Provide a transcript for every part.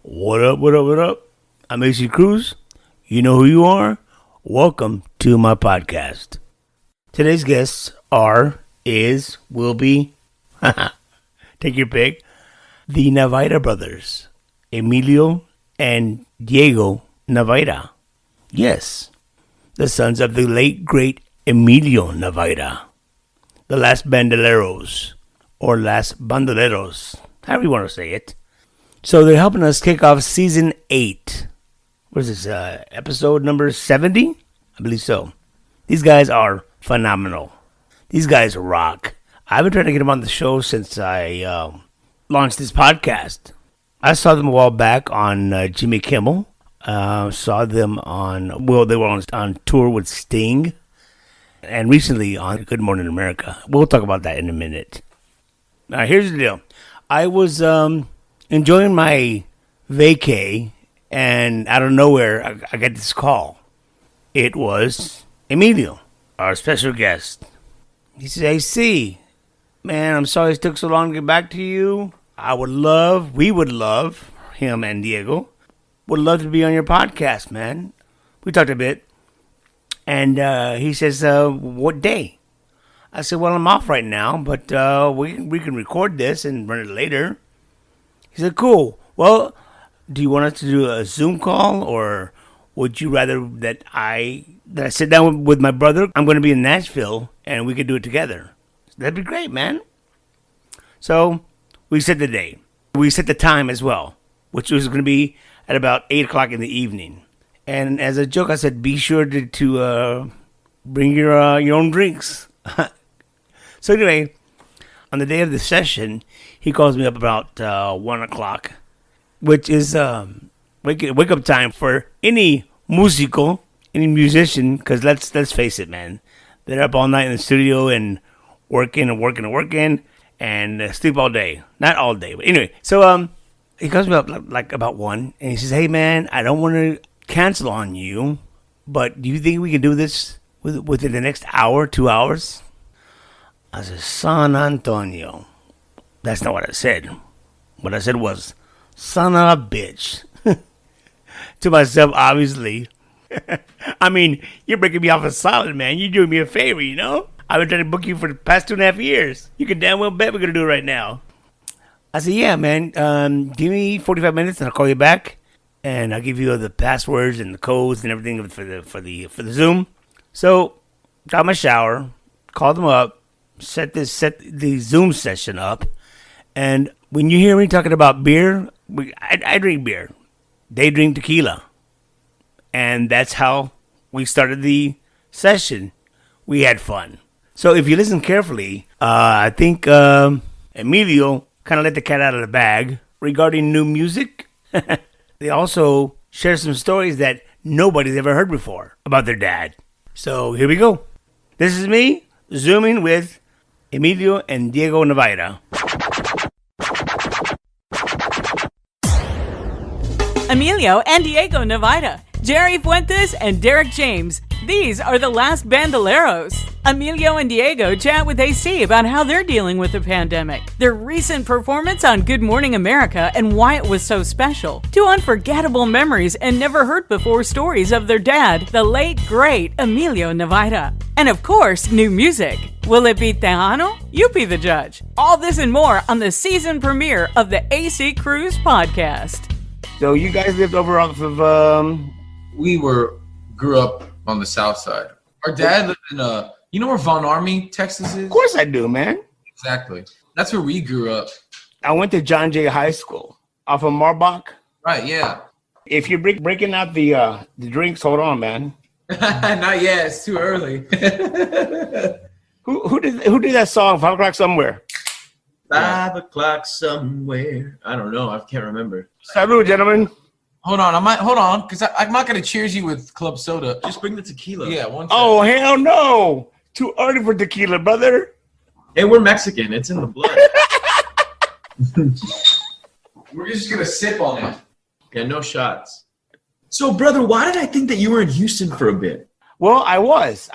What up, what up, what up? I'm AC Cruz. You know who you are? Welcome to my podcast. Today's guests will be, take your pick, the Navaira brothers, Emilio and Diego Navaira. Yes, the sons of the late, great Emilio Navaira. The Last Bandoleros, or Last Bandoleros, however you want to say it. So they're helping us kick off season 8. What is this, episode number 70? I believe so. These guys are phenomenal. These guys rock. I've been trying to get them on the show since I launched this podcast. I saw them a while back on Jimmy Kimmel. Saw them they were on tour with Sting. And recently on Good Morning America. We'll talk about that in a minute. Now, here's the deal. I was enjoying my vacay, and out of nowhere, I got this call. It was Emilio, our special guest. He said, AC, man, I'm sorry it took so long to get back to you. We would love, him and Diego, would love to be on your podcast, man. We talked a bit. And he says, what day? I said, well, I'm off right now, but we can record this and run it later. He said, cool. Well, do you want us to do a Zoom call, or would you rather that I sit down with my brother? I'm going to be in Nashville, and we could do it together. That'd be great, man. So we set the day. We set the time as well, which was going to be at about 8 o'clock in the evening. And as a joke, I said, be sure to bring your own drinks. So anyway, on the day of the session, he calls me up about 1 o'clock, which is wake up time for any musician, because let's face it, man. They're up all night in the studio and working and sleep all day. Not all day, but anyway. So he calls me up like about 1, and he says, hey, man, I don't want to cancel on you, but do you think we can do this within the next hour, 2 hours? I said, San Antonio. That's not what I said. What I said was, son of a bitch. To myself, obviously. I mean, you're breaking me off a solid, man. You're doing me a favor, you know? I've been trying to book you for the past 2.5 years. You can damn well bet we're going to do it right now. I said, yeah, man, give me 45 minutes and I'll call you back. And I'll give you the passwords and the codes and everything for the Zoom. So, got my shower, called them up, set the Zoom session up. And when you hear me talking about beer, I drink beer. They drink tequila. And that's how we started the session. We had fun. So if you listen carefully, I think Emilio kind of let the cat out of the bag regarding new music. They also share some stories that nobody's ever heard before about their dad. So here we go. This is me Zooming with Emilio and Diego Navaira. Emilio and Diego Navaira, Jerry Fuentes, and Derrick James. These are the Last Bandoleros. Emilio and Diego chat with AC about how they're dealing with the pandemic, their recent performance on Good Morning America and why it was so special, to unforgettable memories and never heard before stories of their dad, the late, great Emilio Navaira. And of course, new music. Will it be Tejano? You be the judge. All this and more on the season premiere of the AC Cruz Podcast. So you guys lived over off of... We grew up on the south side. Our dad lived in you know where Von Army, Texas is? Of course I do, man. Exactly. That's where we grew up. I went to John Jay High School off of Marbach. Right, yeah. If you're breaking out the drinks, hold on, man. Not yet. It's too early. Who did that song, 5 o'clock somewhere? 5 o'clock somewhere. I don't know. I can't remember. Salud, gentlemen. Hold on, because I'm not gonna cheers you with club soda. Just bring the tequila. Yeah, one. Oh hell no! Too early for tequila, brother. Hey, we're Mexican. It's in the blood. We're just gonna sip on it. Yeah, no shots. So, brother, why did I think that you were in Houston for a bit? Well, I was.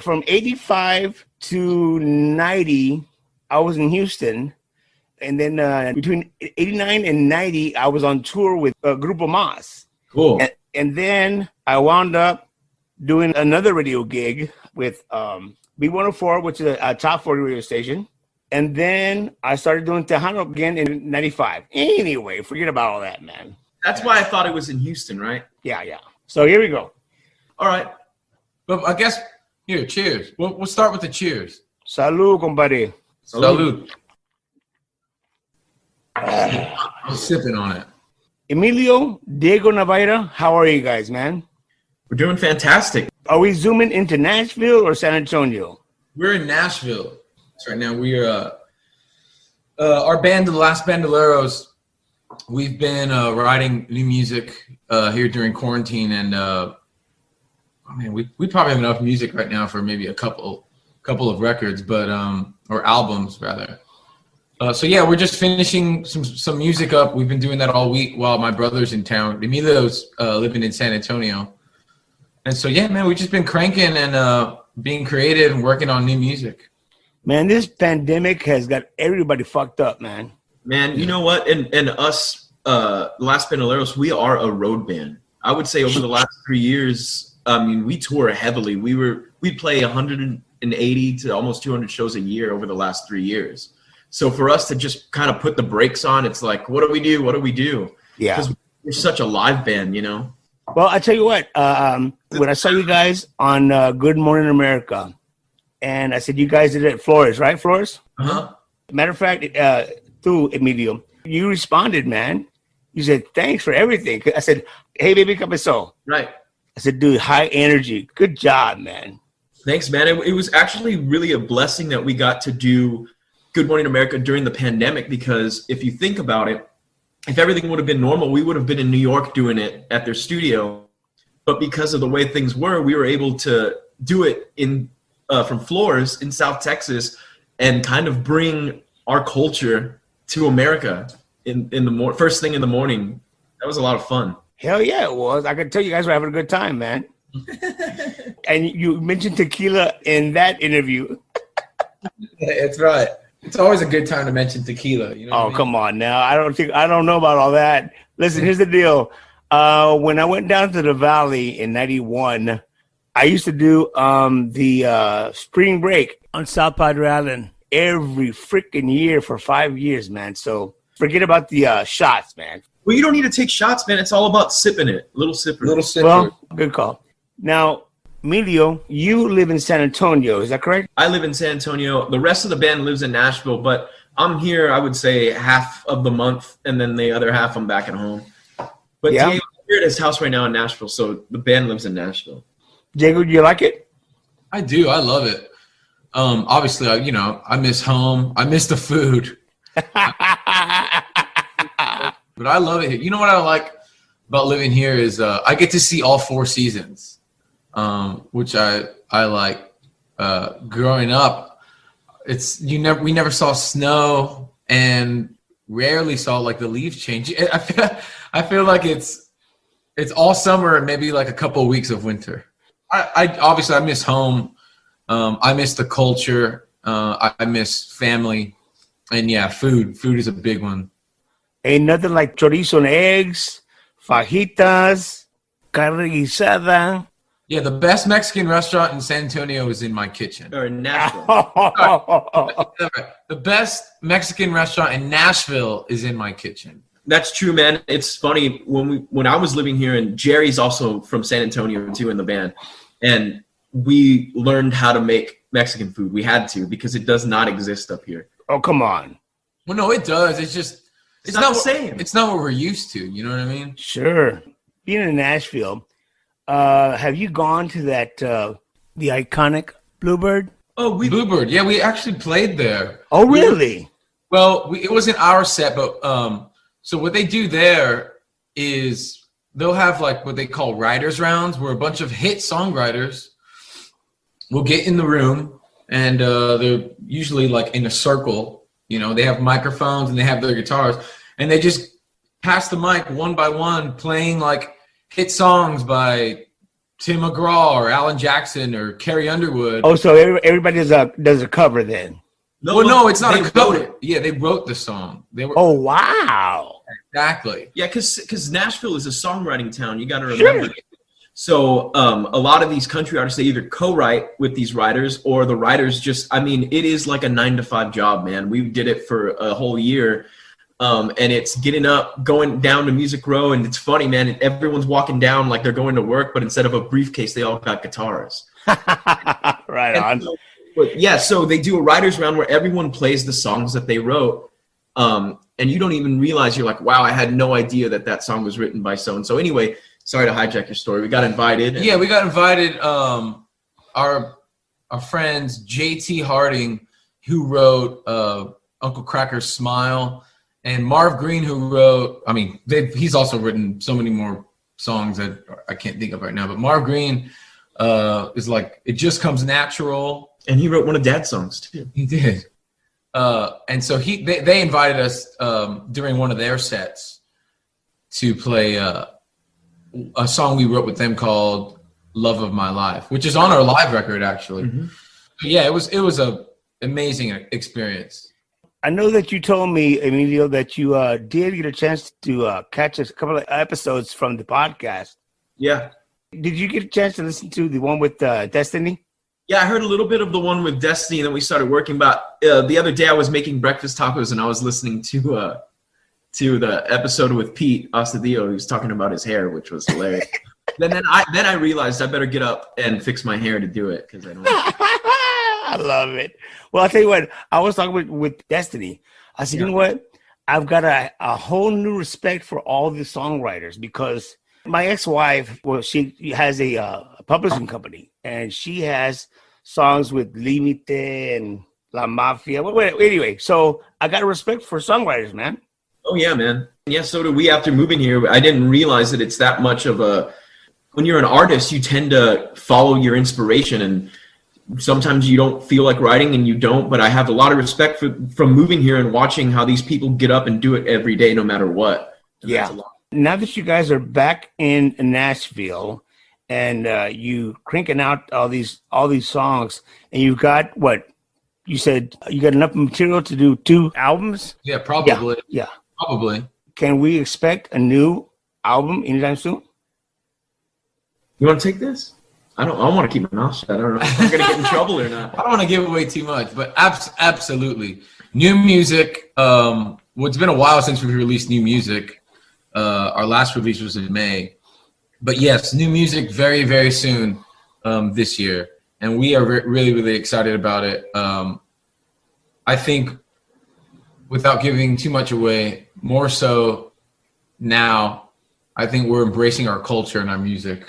From 85 to 90, I was in Houston. And then between 89 and 90, I was on tour with Grupo Mas. Cool. And then I wound up doing another radio gig with B104, which is a top 40 radio station. And then I started doing Tejano again in 95. Anyway, forget about all that, man. That's why I thought it was in Houston, right? Yeah. So here we go. All right. But I guess, here, cheers. We'll start with the cheers. Salud, compadre. Salud. I'm sipping on it. Emilio, Diego, Navaira, how are you guys, man? We're doing fantastic. Are we zooming into Nashville or San Antonio? We're in Nashville right now. We are our band, the Last Bandoleros. We've been writing new music here during quarantine, and we probably have enough music right now for maybe a couple of records, but or albums rather. So yeah, we're just finishing some music up. We've been doing that all week while my brother's in town. Emilio's living in San Antonio, and so yeah, man, we've just been cranking and being creative and working on new music. Man, this pandemic has got everybody fucked up, man. Man, you know what? And us, Last Bandoleros, we are a road band. I would say over the last 3 years, we tour heavily. We play 180 to almost 200 shows a year over the last 3 years. So for us to just kind of put the brakes on, it's like, what do we do? What do we do? Yeah. Because we're such a live band, you know? Well, I tell you what, when I saw you guys on Good Morning America, and I said, you guys did it at Flores, right, Flores? Uh-huh. Matter of fact, through Emilio, you responded, man. You said, thanks for everything. I said, hey, baby, ¿qué pasó? Right. I said, dude, high energy. Good job, man. Thanks, man. It was actually really a blessing that we got to do Good Morning America during the pandemic, because if you think about it, if everything would have been normal, we would have been in New York doing it at their studio. But because of the way things were, we were able to do it from Flores in South Texas and kind of bring our culture to America in the first thing in the morning. That was a lot of fun. Hell yeah, it was. I can tell you guys were having a good time, man. And you mentioned tequila in that interview. That's right. It's always a good time to mention tequila. You know what I mean? Come on now. I don't know about all that. Listen, here's the deal. When I went down to the Valley in 91, I used to do the spring break on South Padre Island every freaking year for 5 years, man. So forget about the shots, man. Well, you don't need to take shots, man. It's all about sipping it. Little sipper. Well, good call. Now, Emilio, you live in San Antonio. Is that correct? I live in San Antonio. The rest of the band lives in Nashville, but I'm here, I would say, half of the month, and then the other half I'm back at home. But yeah. Diego's here at his house right now in Nashville, so the band lives in Nashville. Diego, do you like it? I do. I love it. Obviously, I miss home. I miss the food. But I love it here. You know what I like about living here is I get to see all 4 seasons, which I like. Growing up, we never saw snow and rarely saw like the leaves change. I feel like it's all summer and maybe like a couple of weeks of winter. I obviously I miss home. I miss the culture. I miss family, and yeah, food. Food is a big one. Ain't nothing like chorizo and eggs, fajitas, carne guisada. Yeah, the best Mexican restaurant in San Antonio is in my kitchen. Or in Nashville. The best Mexican restaurant in Nashville is in my kitchen. That's true, man. It's funny when I was living here, and Jerry's also from San Antonio too in the band, and we learned how to make Mexican food. We had to, because it does not exist up here. Oh, come on. Well, no, it does. It's just it's not the same. It's not what we're used to. You know what I mean? Sure. Being in Nashville, have you gone to that the iconic Bluebird? Oh, Bluebird. Yeah, we actually played there. Oh, really? Well, it wasn't our set, but so what they do there is they'll have like what they call writers' rounds, where a bunch of hit songwriters will get in the room, and they're usually like in a circle. You know, they have microphones and they have their guitars, and they just pass the mic one by one, playing like hit songs by Tim McGraw or Alan Jackson or Carrie Underwood. Oh, so everybody does a cover then? No, it's not a cover. It. Yeah, they wrote the song. They were. Oh, wow. Exactly. Yeah, because Nashville is a songwriting town. You got to remember. Sure. So a lot of these country artists, they either co-write with these writers or the writers just, I mean, it is like a 9-to-5 job, man. We did it for a whole year. And it's getting up, going down to Music Row. And it's funny, man. Everyone's walking down like they're going to work, but instead of a briefcase, they all got guitars. Right on. So, but yeah, so they do a writer's round where everyone plays the songs that they wrote. And you don't even realize, you're like, wow, I had no idea that song was written by so-and-so. Anyway, sorry to hijack your story. We got invited. Yeah, we got invited. Our friends, JT Harding, who wrote Uncle Cracker's Smile, and Marv Green, who wrote, I mean, he's also written so many more songs that I can't think of right now. But Marv Green is like, It Just Comes Natural. And he wrote one of Dad's songs, too. He did. And so they invited us during one of their sets to play a song we wrote with them called Love of My Life, which is on our live record, actually. Mm-hmm. Yeah, it was a amazing experience. I know that you told me, Emilio, that you did get a chance to catch a couple of episodes from the podcast. Yeah. Did you get a chance to listen to the one with Destiny? Yeah, I heard a little bit of the one with Destiny, and then we started working. But the other day I was making breakfast tacos, and I was listening to the episode with Pete Ostadio. He was talking about his hair, which was hilarious. then I realized I better get up and fix my hair to do it, because I don't. I love it. Well, I'll tell you what. I was talking with Destiny. I said, You know what? I've got a whole new respect for all the songwriters, because my ex-wife, well, she has a publishing company, and she has songs with Límite and La Mafia. Well, anyway, so I got a respect for songwriters, man. Oh, yeah, man. Yeah, so do we after moving here. I didn't realize that it's that much of a... When you're an artist, you tend to follow your inspiration, and sometimes you don't feel like writing, and you don't, but I have a lot of respect from moving here and watching how these people get up and do it every day, no matter what. And yeah. Now that you guys are back in Nashville and you cranking out all these songs, and you've got what you said, you got enough material to do 2 albums? Yeah, probably. Yeah. Probably. Can we expect a new album anytime soon? You want to take this? I want to keep my mouth shut. I don't know if I'm going to get in trouble or not. I don't want to give away too much, but absolutely. New music. Well, it's been a while since we've released new music. Our last release was in May. But yes, new music very, very soon this year. And we are really, really excited about it. I think, without giving too much away, more so now, I think we're embracing our culture and our music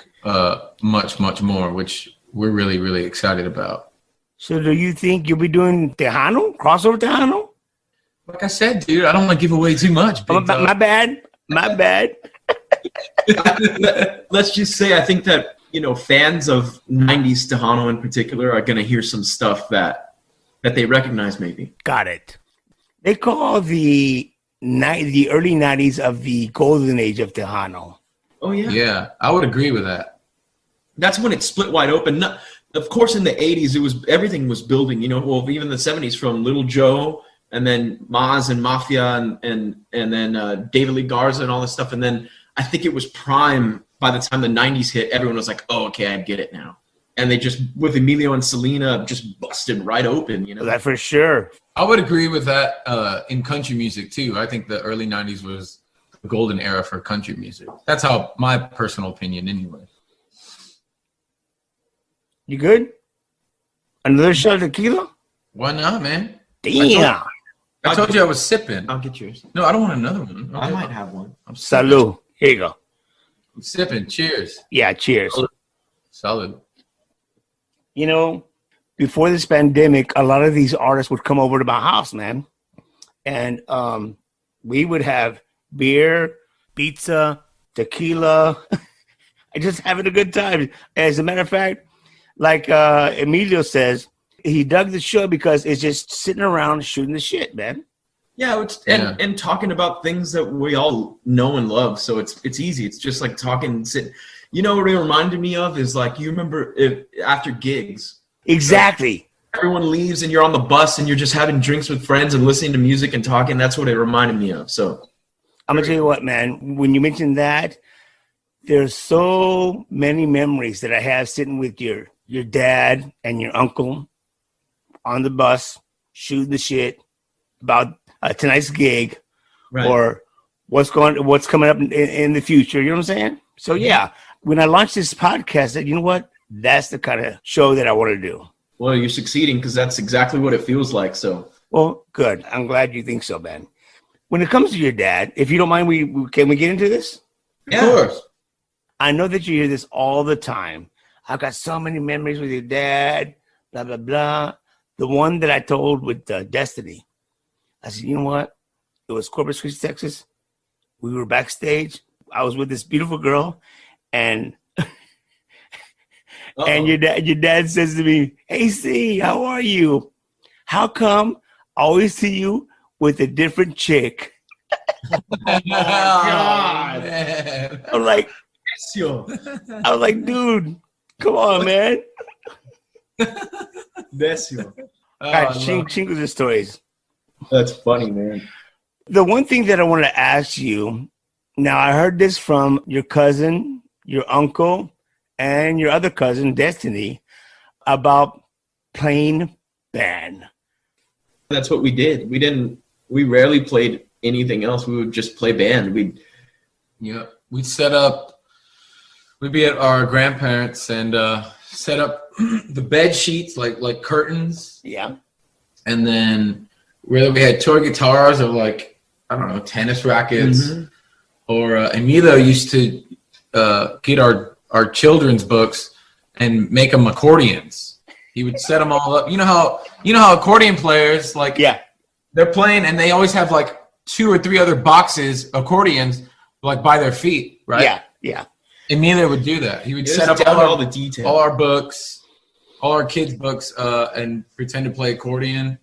much, much more, which we're really, really excited about. So do you think you'll be doing Tejano, crossover Tejano? Like I said, dude, I don't want to give away too much. My bad. Let's just say I think that, fans of 90s Tejano in particular are going to hear some stuff that they recognize maybe. Got it. They call the early 90s of the golden age of Tejano. Oh, yeah. Yeah, I would agree with that. That's when it split wide open. Of course, in the 80s, everything was building, even the 70s, from Little Joe and then Maz and Mafia and then David Lee Garza and all this stuff. And then I think it was prime by the time the 90s hit. Everyone was like, oh, okay, I get it now. And they just, with Emilio and Selena, just busted right open, That for sure. I would agree with that in country music, too. I think the early 90s was the golden era for country music. That's how my personal opinion, anyway. You good? Another shot of tequila? Why not, man? Damn. I told you I was sipping. I'll get yours. No, I don't want another one. I might have one. Salud. Here you go. I'm sipping. Cheers. Yeah, cheers. Salud. Before this pandemic, a lot of these artists would come over to my house, man. And we would have beer, pizza, tequila. Just having a good time. As a matter of fact, like Emilio says, he dug the show because it's just sitting around shooting the shit, man. Yeah, and talking about things that we all know and love. So it's easy. It's just like talking, sitting. What it reminded me of is, like, you remember after gigs. Exactly. everyone leaves and you're on the bus and you're just having drinks with friends and listening to music and talking. That's what it reminded me of. So I'm going to tell you what, man, when you mentioned that, there's so many memories that I have sitting with your dad and your uncle on the bus, shooting the shit about tonight's gig, right, or what's coming up in the future. You know what I'm saying? So yeah, when I launched this podcast, I said, you know what? That's the kind of show that I want to do. Well, you're succeeding because that's exactly what it feels like. So, well, good. I'm glad you think so, man. When it comes to your dad, if you don't mind, can we get into this? Yeah. Of course. I know that you hear this all the time. I've got so many memories with your dad, blah, blah, blah. The one that I told with Destiny, I said, you know what? It was Corpus Christi, Texas. We were backstage. I was with this beautiful girl, and and your dad says to me, "Hey, C, how are you? How come I always see you with a different chick?" Oh, God. Man. I'm like, I was like, dude, come on, man. Desio. All right, Chingo's the stories. That's funny, man. The one thing that I want to ask you, now I heard this from your cousin, your uncle, and your other cousin, Destiny, about playing band. That's what we did. We rarely played anything else. We would just play band. We'd set up, we'd be at our grandparents and set up the bed sheets like curtains. Yeah. And then whether we had toy guitars or I don't know, tennis rackets, or Emilio used to get our children's books and make them accordions. He would set them all up. You know how accordion players they're playing and they always have 2 or 3 other boxes accordions by their feet, right? Yeah. Emilio would do that. He would set up all the detail, all our books, all our kids' books, and pretend to play accordion.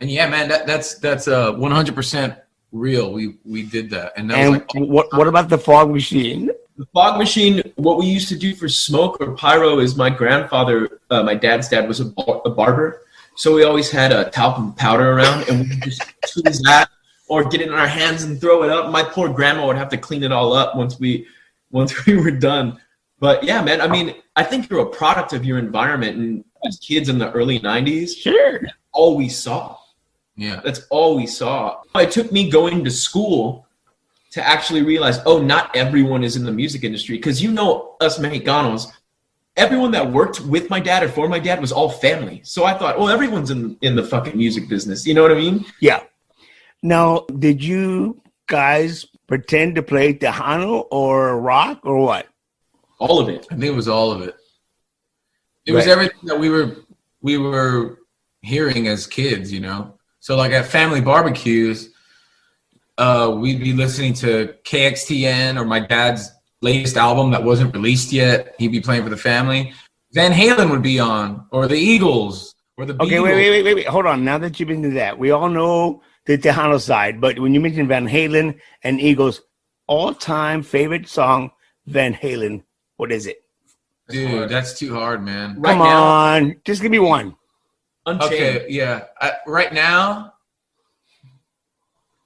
And yeah, man, that's 100% real. We did that. And that was what about the fog machine? The fog machine, what we used to do for smoke or pyro is my grandfather, my dad's dad was a barber. So we always had a talcum powder around and we could just choose that or get it in our hands and throw it up. My poor grandma would have to clean it all up once we were done. But yeah, man, I mean, I think you're a product of your environment, and as kids in the early 90s, sure, that's all we saw. Yeah. That's all we saw. It took me going to school to actually realize, not everyone is in the music industry. Because us Mexicanos, everyone that worked with my dad or for my dad was all family. So I thought, everyone's in the fucking music business. You know what I mean? Yeah. Now, did you guys pretend to play Tejano or rock or what? All of it. I think it was all of it. It was everything that we were hearing as kids, So at family barbecues, we'd be listening to KXTN or my dad's latest album that wasn't released yet. He'd be playing for the family. Van Halen would be on, or the Eagles, or the Beatles. Okay, wait. Hold on. Now that you've been to that, we all know the Tejano side, but when you mention Van Halen and Eagles, all-time favorite song, Van Halen, what is it? Dude, that's too hard, man. Come on. Just give me one. Unchained. Okay, yeah. Right now,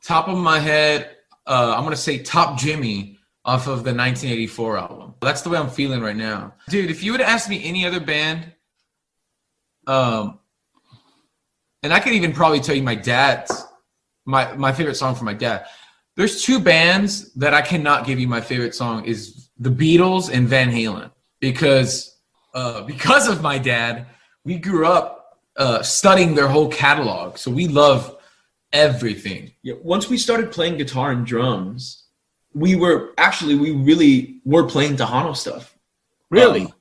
top of my head, I'm going to say Top Jimmy off of the 1984 album. That's the way I'm feeling right now. Dude, if you would ask me any other band, and I could even probably tell you my dad's, my favorite song for my dad. There's 2 bands that I cannot give you my favorite song is the Beatles and Van Halen. Because of my dad, we grew up studying their whole catalog. So we love everything. Yeah, once we started playing guitar and drums, we really were playing Tejano stuff. Really?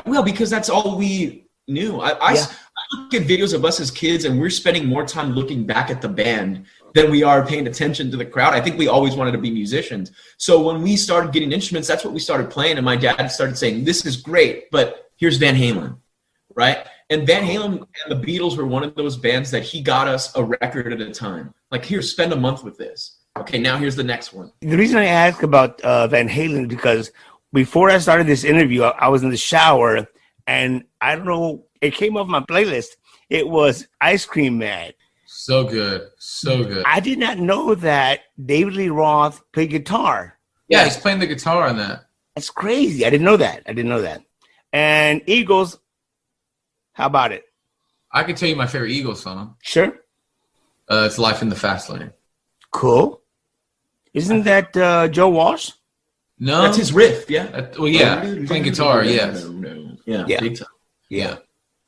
Well, because that's all we knew. I look at videos of us as kids, and we're spending more time looking back at the band than we are paying attention to the crowd. I think we always wanted to be musicians. So when we started getting instruments, that's what we started playing. And my dad started saying, this is great, but here's Van Halen, right? And Van Halen and the Beatles were one of those bands that he got us a record at a time. Here, spend a month with this. Okay, now here's the next one. The reason I ask about Van Halen is because before I started this interview, I was in the shower, and I don't know, it came off my playlist, It was Ice Cream Man. So good. So good. I did not know that David Lee Roth played guitar. Yeah, he's playing the guitar on that. That's crazy. I didn't know that. And Eagles, how about it? I can tell you my favorite Eagles song. Sure. It's Life in the Fast Lane. Cool. Isn't that Joe Walsh? No. That's his riff, yeah. Playing guitar, yes. Yeah, Yeah. big time. Yeah.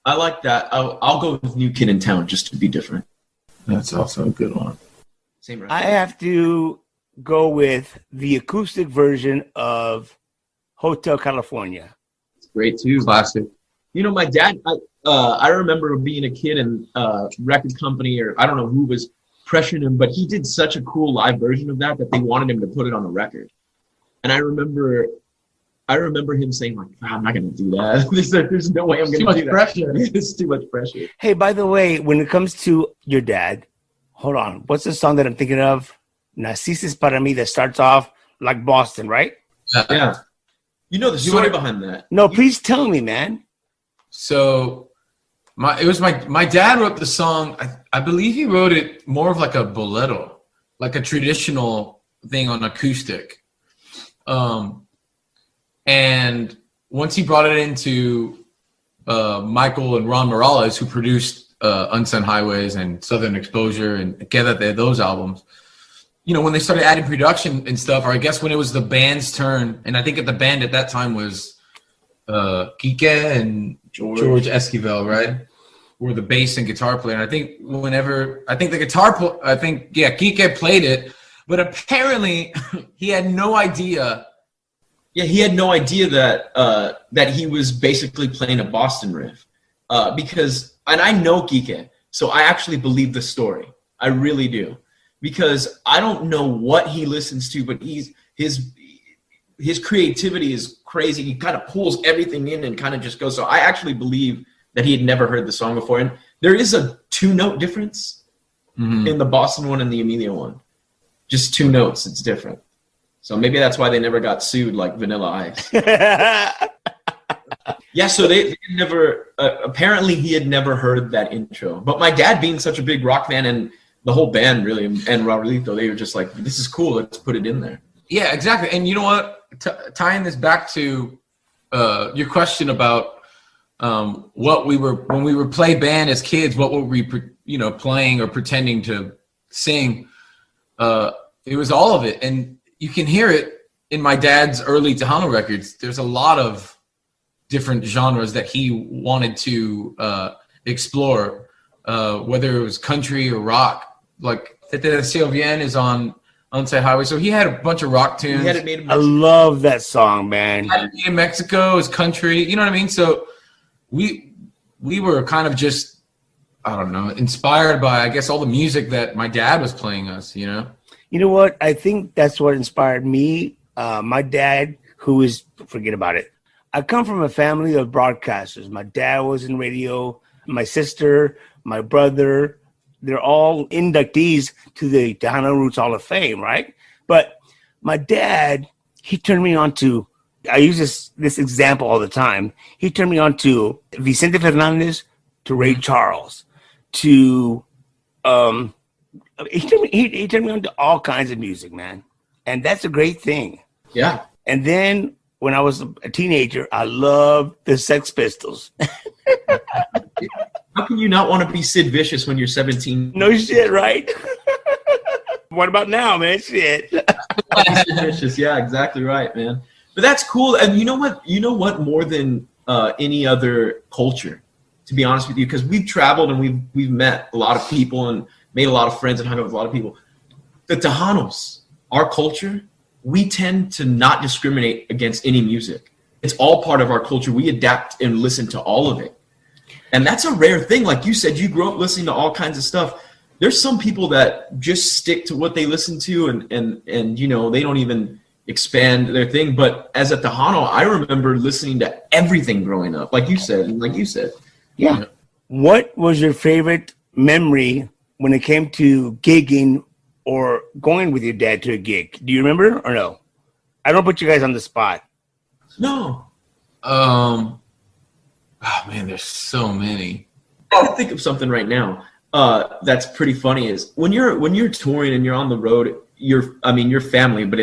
I like that. I'll go with New Kid in Town just to be different. That's also a good one. Same riff. I have to go with the acoustic version of Hotel California. It's great too. Classic. You know, my dad, I remember being a kid in a record company, or I don't know who was pressuring him, but he did such a cool live version of that they wanted him to put it on a record. And I remember him saying, like, I'm not going to do that. There's no way I'm going to do that. Pressure. It's too much pressure. Hey, by the way, when it comes to your dad, hold on. What's the song that I'm thinking of? Naciste para mí, that starts off like Boston, right? Yeah. You know the story behind that. No, please tell me, man. So my dad wrote the song. I believe he wrote it more of like a bolero, like a traditional thing on acoustic. And once he brought it into Michael and Ron Morales, who produced Unsung Highways and Southern Exposure and Quédate, those albums, you know, when they started adding production and stuff, or I guess when it was the band's turn, and I think the band at that time was Kike and George Esquivel, right? Were the bass and guitar player. And I think Kike played it, but apparently he had no idea. Yeah, he had no idea that he was basically playing a Boston riff. Because I know Kike, so I actually believe the story. I really do. Because I don't know what he listens to, but his creativity is crazy. He kind of pulls everything in and kind of just goes. So I actually believe that he had never heard the song before. And there is a 2-note difference in the Boston one and the Emilio one. Just 2 notes. It's different. So maybe that's why they never got sued like Vanilla Ice. Yeah, so they never, apparently he had never heard that intro. But my dad being such a big rock fan and the whole band really, and Raulito, they were just like, this is cool, let's put it in there. Yeah, exactly. And you know what? Tying this back to your question about when we were play band as kids, what were we, playing or pretending to sing? It was all of it. And you can hear it in my dad's early Tejano records. There's a lot of different genres that he wanted to explore, whether it was country or rock. Like Te Deseo Bien is on Unsung Highway. So he had a bunch of rock tunes. I love that song, man. In Mexico is country. You know what I mean? So we were kind of just, I don't know, inspired by, I guess, all the music that my dad was playing us, you know? You know what? I think that's what inspired me. My dad, forget about it. I come from a family of broadcasters. My dad was in radio. My sister, my brother, they're all inductees to the Tejano Roots Hall of Fame, right? But my dad, he turned me on to, I use this example all the time. He turned me on to Vicente Fernandez, to Ray Charles, to, he turned me on to all kinds of music, man. And that's a great thing. Yeah. And then when I was a teenager, I loved the Sex Pistols. How can you not want to be Sid Vicious when you're 17? No shit, right? What about now, man? Shit. Sid Vicious, yeah, exactly right, man. But that's cool. And you know what? More than any other culture, to be honest with you, because we've traveled and we've met a lot of people and made a lot of friends and hung out with a lot of people. The Tejanos, our culture, we tend to not discriminate against any music. It's all part of our culture. We adapt and listen to all of it. And that's a rare thing. Like you said, you grew up listening to all kinds of stuff. There's some people that just stick to what they listen to and they don't even expand their thing. But as a Tejano, I remember listening to everything growing up, like you said. Yeah. What was your favorite memory when it came to gigging or going with your dad to a gig? Do you remember or no? I don't put you guys on the spot. No. Oh man, there's so many. I'll think of something right now. That's pretty funny. Is when you're touring and you're on the road, you're family, but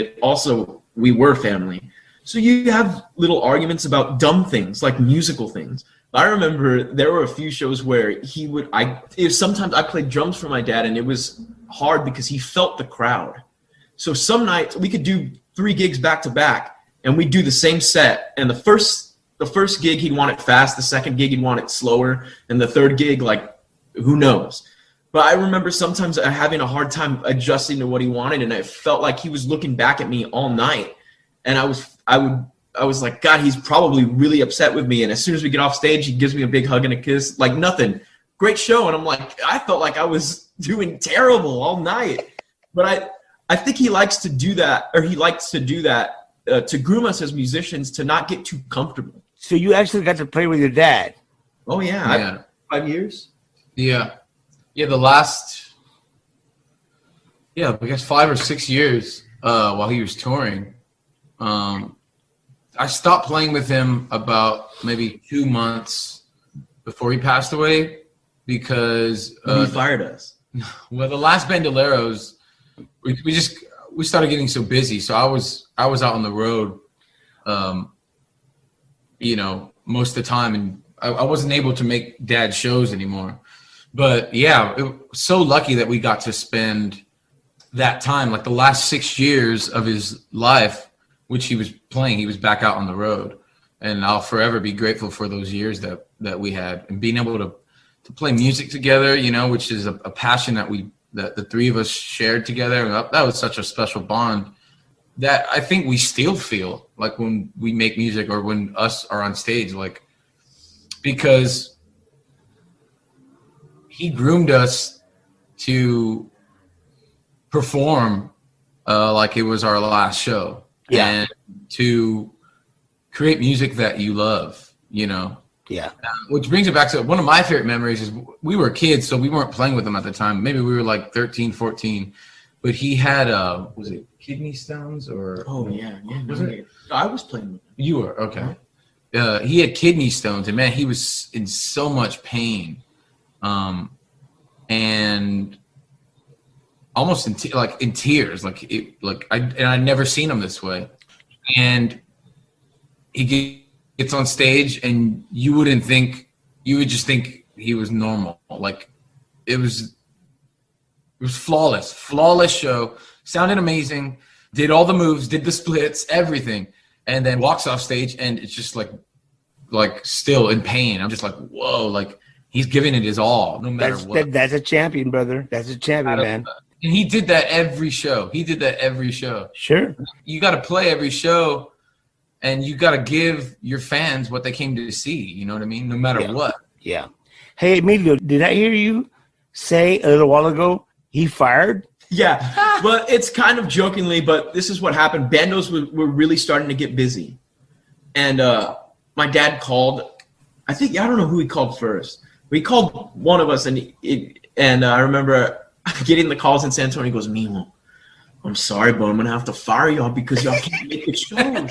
we were family. So you have little arguments about dumb things like musical things. I remember there were a few shows where sometimes I played drums for my dad, and it was hard because he felt the crowd. So some nights we could do 3 gigs back to back, and we'd do the same set. And the first gig he'd want it fast, the second gig he'd want it slower, and the third gig, like, who knows? But I remember sometimes having a hard time adjusting to what he wanted, and I felt like he was looking back at me all night. And I was like, God, he's probably really upset with me. And as soon as we get off stage, he gives me a big hug and a kiss, like nothing. Great show. And I'm like, I felt like I was doing terrible all night. But I think he likes to do that, to groom us as musicians, to not get too comfortable. So you actually got to play with your dad? Oh, yeah. 5 years? Yeah. Yeah, the last, I guess 5 or 6 years while he was touring. I stopped playing with him about maybe 2 months before he passed away because he fired us. Well, the Last Bandoleros, we started getting so busy. So I was out on the road, most of the time, and I wasn't able to make dad shows anymore. But yeah, it was so lucky that we got to spend that time, like the last 6 years of his life, which he was playing, he was back out on the road. And I'll forever be grateful for those years that we had, and being able to play music together, which is a passion that the 3 of us shared together. And that was such a special bond that I think we still feel like when we make music or when us are on stage, like, because he groomed us to perform like it was our last show. Yeah. And to create music that you love, Yeah. Which brings it back to one of my favorite memories is we were kids, so we weren't playing with him at the time. Maybe we were like 13, 14. But he had, was it kidney stones or? Oh, yeah. Was it? I was playing with him. You were? Okay. He had kidney stones, and man, he was in so much pain. And almost in tears, I'd never seen him this way. And he gets on stage, and you would just think he was normal. Like, it was flawless show, sounded amazing, did all the moves, did the splits, everything, and then walks off stage, and it's just like still in pain. I'm just like, whoa, like, he's giving it his all, no matter what. That's a champion, brother. That's a champion, man. And he did that every show. Sure. You got to play every show, and you got to give your fans what they came to see. You know what I mean? No matter what. Yeah. Hey, Emilio, did I hear you say a little while ago he fired? Yeah. Well, it's kind of jokingly, but this is what happened. Bandos were really starting to get busy. And my dad called. I don't know who he called first. But he called one of us, and I remember getting the calls in San Antonio. He goes, Mimo, I'm sorry, but I'm going to have to fire y'all because y'all can't make the shows.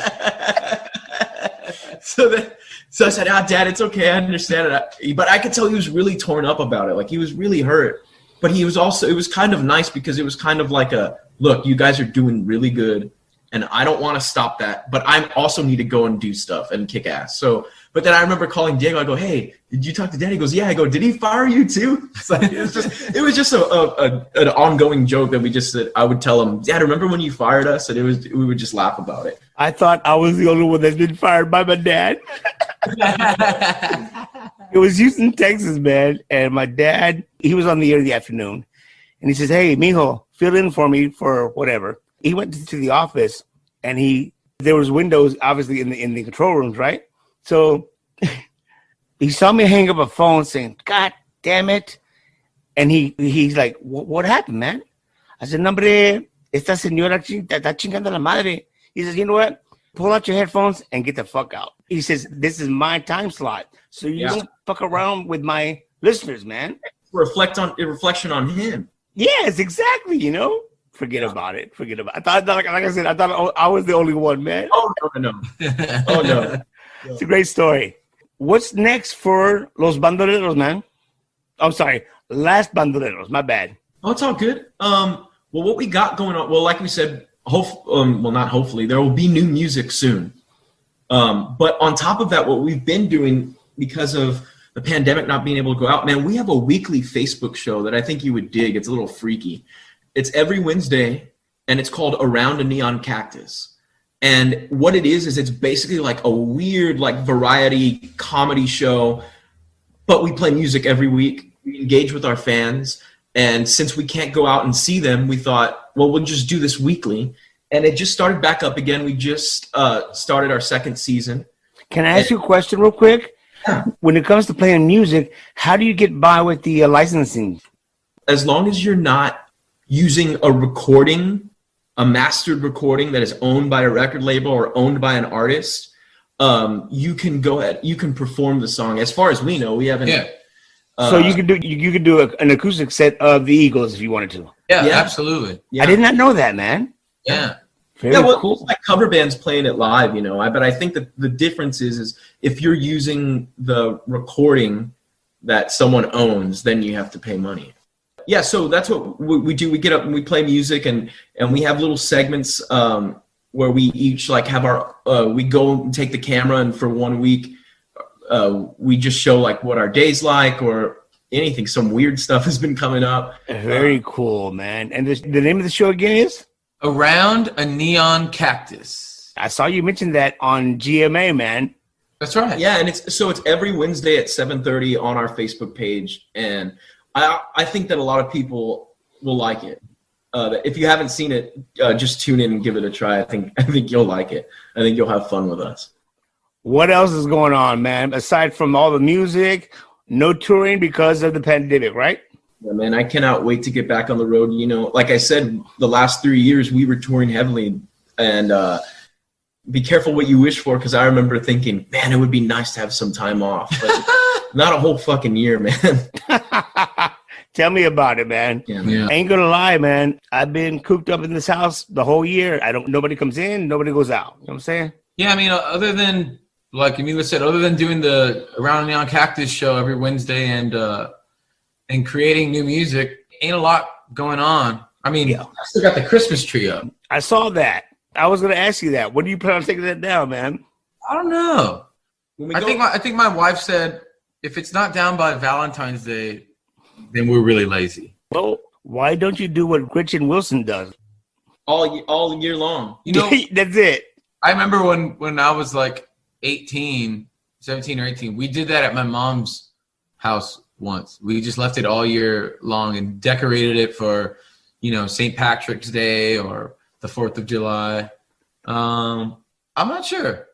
So I said, Dad, it's okay. I understand it. But I could tell he was really torn up about it. Like, he was really hurt. But it was kind of nice because it was kind of like look, you guys are doing really good, and I don't want to stop that, but I also need to go and do stuff and kick ass. But then I remember calling Diego. I go, hey, did you talk to Dad? He goes, yeah. I go, did he fire you too? It was just an ongoing joke that we just said. I would tell him, Dad, remember when you fired us? And we would just laugh about it. I thought I was the only one that's been fired by my dad. It was Houston, Texas, man. And my dad, he was on the air in the afternoon. And he says, hey, mijo, fill in for me for whatever. He went to the office, and there was windows, obviously, in the control rooms, right? So he saw me hang up a phone saying, God damn it. And he's like, what happened, man? I said, nombre, esta señora está chingando la madre. He says, you know what? Pull out your headphones and get the fuck out. He says, this is my time slot. So you don't fuck around with my listeners, man. Reflection on him. Yes, exactly. Forget about it. I thought, like I said, I thought I was the only one, man. Oh, no. Oh, no. It's a great story. What's next for Los Bandoleros, man? I'm sorry, Last Bandoleros. My bad. Oh, it's all good. Well, what we got going on, well, like we said, not hopefully, there will be new music soon. But on top of that, what we've been doing because of the pandemic not being able to go out, man, we have a weekly Facebook show that I think you would dig. It's a little freaky. It's every Wednesday, and it's called Around a Neon Cactus. And what it is it's basically like a weird, like, variety comedy show, but we play music every week. We engage with our fans. And since we can't go out and see them, we thought, well, we'll just do this weekly. And it just started back up again. We just started our second season. Can I ask you a question real quick? Yeah. When it comes to playing music, how do you get by with the licensing? As long as you're not using a recording, a mastered recording that is owned by a record label or owned by an artist, you can go ahead. You can perform the song. As far as we know, we haven't. Yeah. So you could do an acoustic set of the Eagles if you wanted to. Yeah, absolutely. Yeah. I did not know that, man. Yeah. Very cool. It's like cover bands playing it live, but I think that the difference is if you're using the recording that someone owns, then you have to pay money. Yeah, so that's what we do. We get up and we play music, and we have little segments where we each like have our we go and take the camera, and for 1 week we just show like what our day's like or anything. Some weird stuff has been coming up. Very cool, man. And the name of the show again is Around a Neon Cactus. I saw you mention that on GMA, man. That's right. Yeah, and it's every Wednesday at 7:30 on our Facebook page, and I think that a lot of people will like it. If you haven't seen it, just tune in and give it a try. I think you'll like it. I think you'll have fun with us. What else is going on, man? Aside from all the music, no touring because of the pandemic, right? Yeah, man, I cannot wait to get back on the road. Like I said, the last 3 years we were touring heavily, and be careful what you wish for, because I remember thinking, man, it would be nice to have some time off, but not a whole fucking year, man. Tell me about it, man. Yeah. I ain't gonna lie, man. I've been cooped up in this house the whole year. Nobody comes in, nobody goes out. You know what I'm saying? Yeah, I mean, other than, like Emilio said, other than doing the Around a Neon Cactus show every Wednesday and creating new music, ain't a lot going on. I mean, I still got the Christmas tree up. I saw that. I was gonna ask you that. When do you plan on taking that down, man? I don't know. I think my wife said if it's not down by Valentine's Day, then we're really lazy. Well, why don't you do what Gretchen Wilson does? All year long. That's it. I remember when I was like 17 or 18, we did that at my mom's house once. We just left it all year long and decorated it for, St. Patrick's Day or the 4th of July. I'm not sure.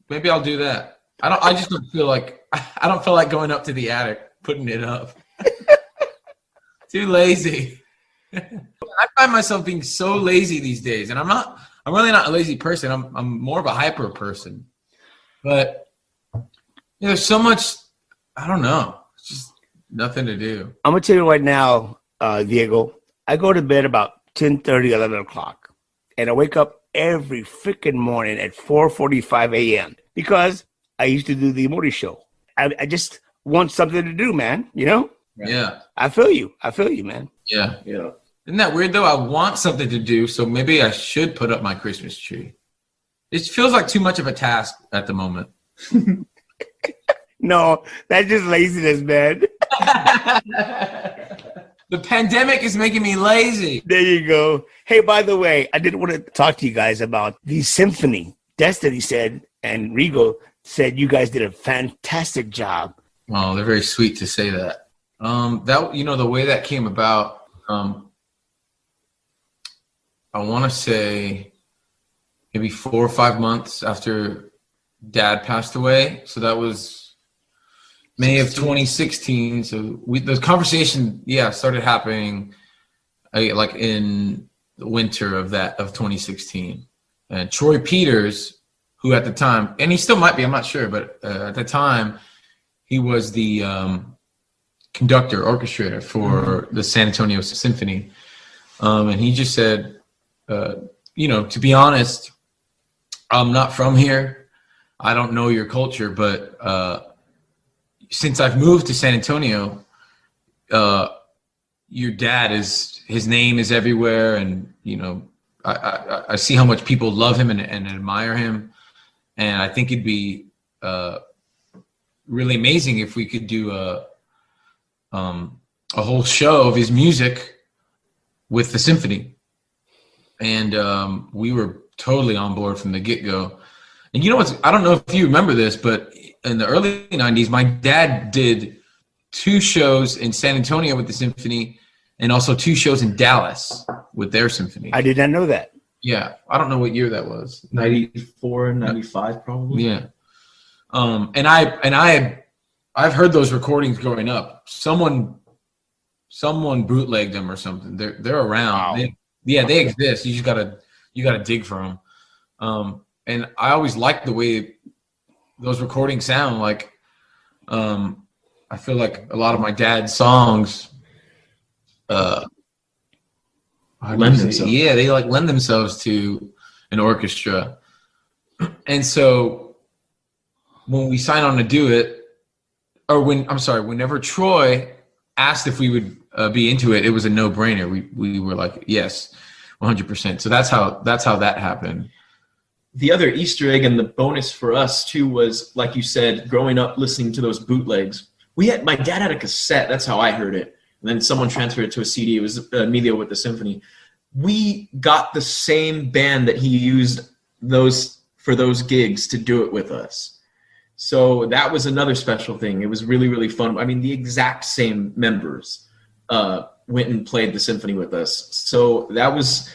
Maybe I'll do that. I just don't feel like going up to the attic, putting it up. Too lazy. I find myself being so lazy these days, and I'm really not a lazy person. I'm more of a hyper person. But there's so much, I don't know. It's just nothing to do. I'm gonna tell you right now, Diego, I go to bed about 10:30, 11 o'clock, and I wake up every freaking morning at 4:45 a.m. because I used to do the Morty show. I just want something to do, man. Yeah. I feel you, man. Yeah. Isn't that weird though? I want something to do, so maybe I should put up my Christmas tree. It feels like too much of a task at the moment. No, that's just laziness, man. The pandemic is making me lazy. There you go. Hey, by the way, I did want to talk to you guys about the symphony. Destiny said, and Rigo said, you guys did a fantastic job. Oh, they're very sweet to say that. The way that came about, I want to say maybe 4 or 5 months after Dad passed away. So that was May of 2016. So the conversation, started happening like in the winter of 2016. And Troy Peters, who at the time, and he still might be, I'm not sure, but at the time, he was the conductor, orchestrator for the San Antonio Symphony. And he just said, to be honest, I'm not from here. I don't know your culture, but since I've moved to San Antonio, your dad his name is everywhere, and I see how much people love him and admire him, and I think it'd be really amazing if we could do a whole show of his music with the symphony. And we were totally on board from the get-go. And I don't know if you remember this, but in the early 90s, my dad did 2 shows in San Antonio with the symphony and also 2 shows in Dallas with their symphony. I did not know that. Yeah. I don't know what year that was. 94, 95 probably. Yeah. And I've heard those recordings growing up. Someone bootlegged them or something. They're around. Wow. They exist. You just gotta dig for them. And I always liked the way those recordings sound. Like, I feel like a lot of my dad's songs, lend themselves. Yeah, they lend themselves to an orchestra. And so when we signed on to do it, whenever Troy asked if we would be into it, it was a no-brainer. We were like, yes, 100%. So that's how that happened. The other Easter egg and the bonus for us too was, like you said, growing up listening to those bootlegs. My dad had a cassette. That's how I heard it. And then someone transferred it to a CD. It was Emilio with the symphony. We got the same band that he used for those gigs to do it with us. So that was another special thing. It was really, really fun. I mean, the exact same members went and played the symphony with us. So that was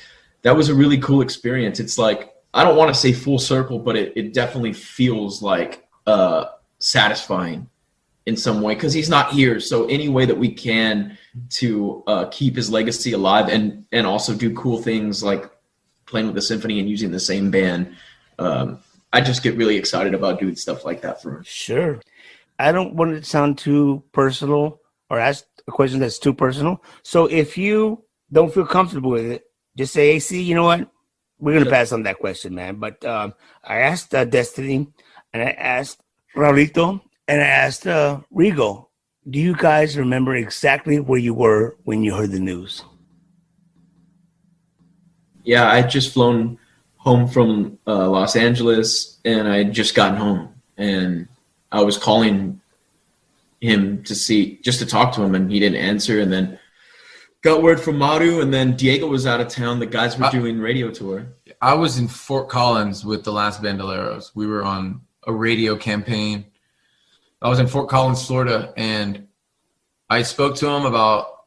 a really cool experience. It's like, I don't want to say full circle, but it definitely feels like satisfying in some way, because he's not here. So any way that we can to keep his legacy alive and also do cool things like playing with the symphony and using the same band, I just get really excited about doing stuff like that for him. Sure. I don't want it to sound too personal or ask a question that's too personal. So if you don't feel comfortable with it, just say, AC, you know what? We're going to pass on that question, man. But I asked Destiny, and I asked Raulito, and I asked Rigo, do you guys remember exactly where you were when you heard the news? Yeah, I had just flown home from Los Angeles, and I had just gotten home. And I was calling him just to talk to him, and he didn't answer. And then got word from Maru, and then Diego was out of town. The guys were doing radio tour. I was in Fort Collins with the Last Bandoleros. We were on a radio campaign. I was in Fort Collins, Florida, and I spoke to him about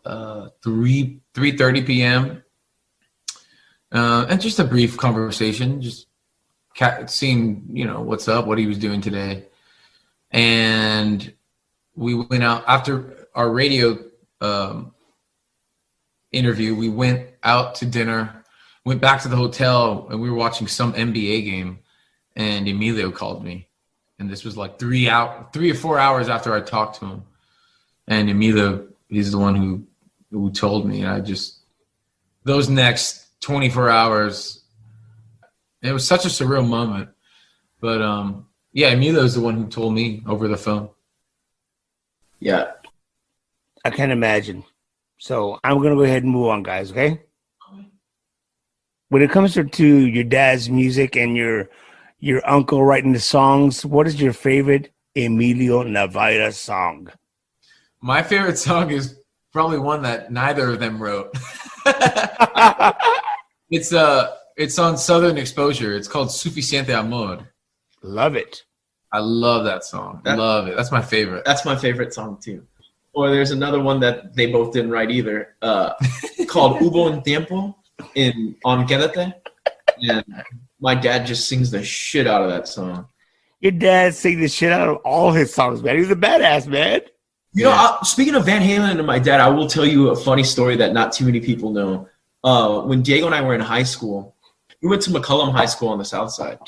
3:30 p.m. And just a brief conversation, just seeing, what's up, what he was doing today. And we went out after our radio interview. We went out to dinner, went back to the hotel, and we were watching some NBA game, and Emilio called me. And this was like 3 or 4 hours after I talked to him. And Emilio, he's the one who told me. And those next 24 hours, it was such a surreal moment. But Emilio's the one who told me over the phone. Yeah. I can't imagine. So I'm going to go ahead and move on, guys, okay? When it comes to your dad's music and your uncle writing the songs, what is your favorite Emilio Navaira song? My favorite song is probably one that neither of them wrote. It's on Southern Exposure. It's called Suficiente Amor. Love it. I love that song. Love it. That's my favorite. That's my favorite song too. Or there's another one that they both didn't write either, called Hubo un Tiempo on Unforgettable. And my dad just sings the shit out of that song. Your dad sings the shit out of all his songs, man. He's a badass, man. Speaking of Van Halen and my dad, I will tell you a funny story that not too many people know. When Diego and I were in high school, we went to McCullum High School on the south side.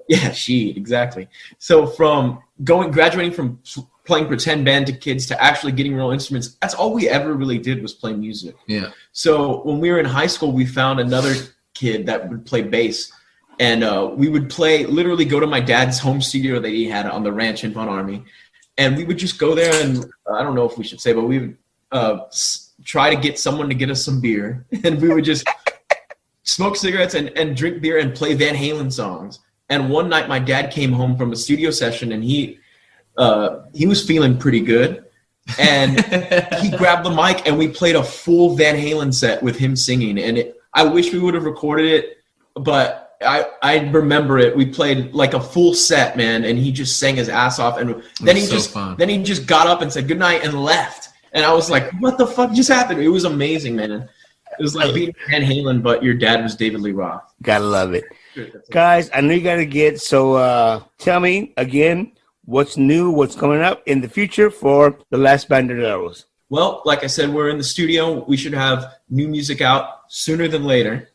Exactly. So from graduating from playing pretend band to kids to actually getting real instruments, that's all we ever really did was play music. Yeah. So when we were in high school, we found another kid that would play bass, and we would literally go to my dad's home studio that he had on the ranch in Von Army, And we would just go there, and I don't know if we should say, but we would try to get someone to get us some beer. And we would just smoke cigarettes and drink beer and play Van Halen songs. And one night my dad came home from a studio session, and he was feeling pretty good. And he grabbed the mic, and we played a full Van Halen set with him singing. And I wish we would have recorded it, but I remember it. We played like a full set, man, and he just sang his ass off. And then he just got up and said goodnight and left. And I was like, what the fuck just happened? It was amazing, man. It was like being Van Halen, but your dad was David Lee Roth. Gotta love it. Guys, I know you gotta get, so tell me again, what's new, what's coming up in the future for the Last Bandoleros? Well, like I said, we're in the studio. We should have new music out sooner than later.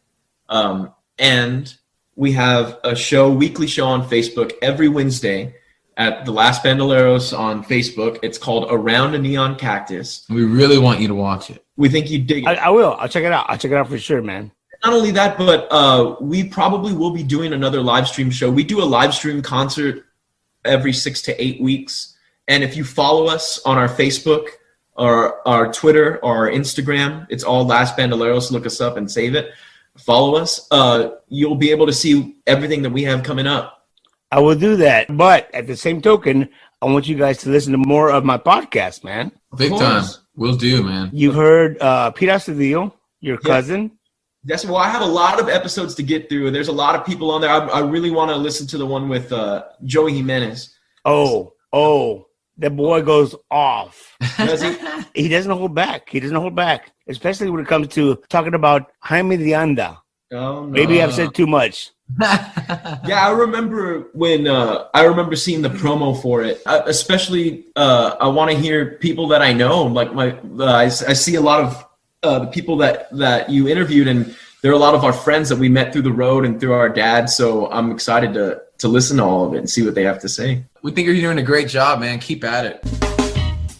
And we have a weekly show on Facebook every Wednesday at the Last Bandoleros on Facebook. It's called Around a Neon Cactus. We really want you to watch it. We think you'd dig it. I will. I'll check it out. I'll check it out for sure, man. Not only that, but we probably will be doing another live stream show. We do a live stream concert every 6 to 8 weeks. And if you follow us on our Facebook or our Twitter or our Instagram, it's all Last Bandoleros. Look us up and save it. Follow us. You'll be able to see everything that we have coming up. I will do that. But at the same token, I want you guys to listen to more of my podcast, man. Big time. Will do, man. You've heard Pete Astudillo, your cousin. Well, I have a lot of episodes to get through. There's a lot of people on there. I really want to listen to the one with Joey Jimenez. Oh, that boy goes off. Does he? He doesn't hold back. Especially when it comes to talking about Jaime de Anda. Oh, no. Maybe I've said too much. Yeah, I remember when seeing the promo for it. Especially, I want to hear people that I know. Like I see a lot of the people that you interviewed, and there are a lot of our friends that we met through the road and through our dad. So I'm excited to listen to all of it and see what they have to say. We think you're doing a great job, man. Keep at it.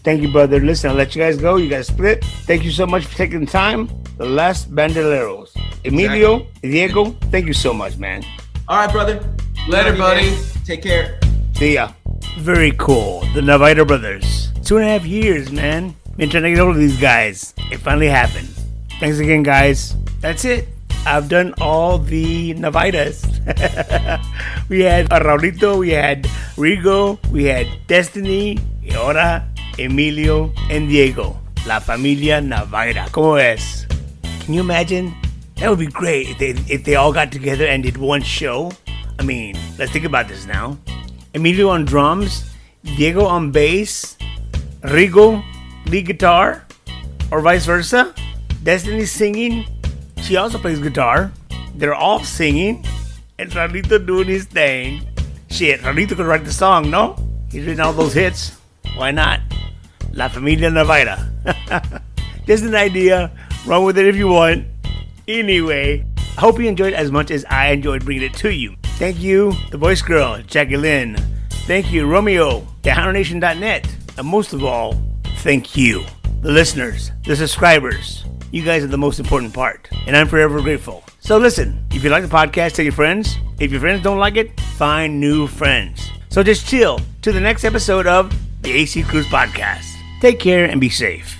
Thank you, brother. Listen, I'll let you guys go. You guys split. Thank you so much for taking the time. The Last Bandoleros. Emilio, Diego, thank you so much, man. All right, brother. Later, buddy. Man. Take care. See ya. Very cool. The Navaira brothers. 2.5 years, man. Been trying to get hold of these guys. It finally happened. Thanks again, guys. That's it. I've done all the Navairas. We had Raulito, we had Rigo, we had Destiny, y ahora Emilio and Diego. La familia Navaira. ¿Cómo es? Can you imagine? That would be great if they all got together and did one show. I mean, let's think about this now. Emilio on drums, Diego on bass, Rigo lead guitar, or vice versa. Destiny singing. She also plays guitar. They're all singing. And Raulito doing his thing. Shit, Raulito could write the song, no? He's written all those hits. Why not? La Familia Navaira. Just an idea. Run with it if you want. Anyway, I hope you enjoyed as much as I enjoyed bringing it to you. Thank you, the voice girl, Jackie Lynn. Thank you, Romeo, TejanoNation.net. And most of all, thank you, the listeners, the subscribers. You guys are the most important part, and I'm forever grateful. So listen, if you like the podcast, tell your friends. If your friends don't like it, find new friends. So just chill to the next episode of the AC Cruz Podcast. Take care and be safe.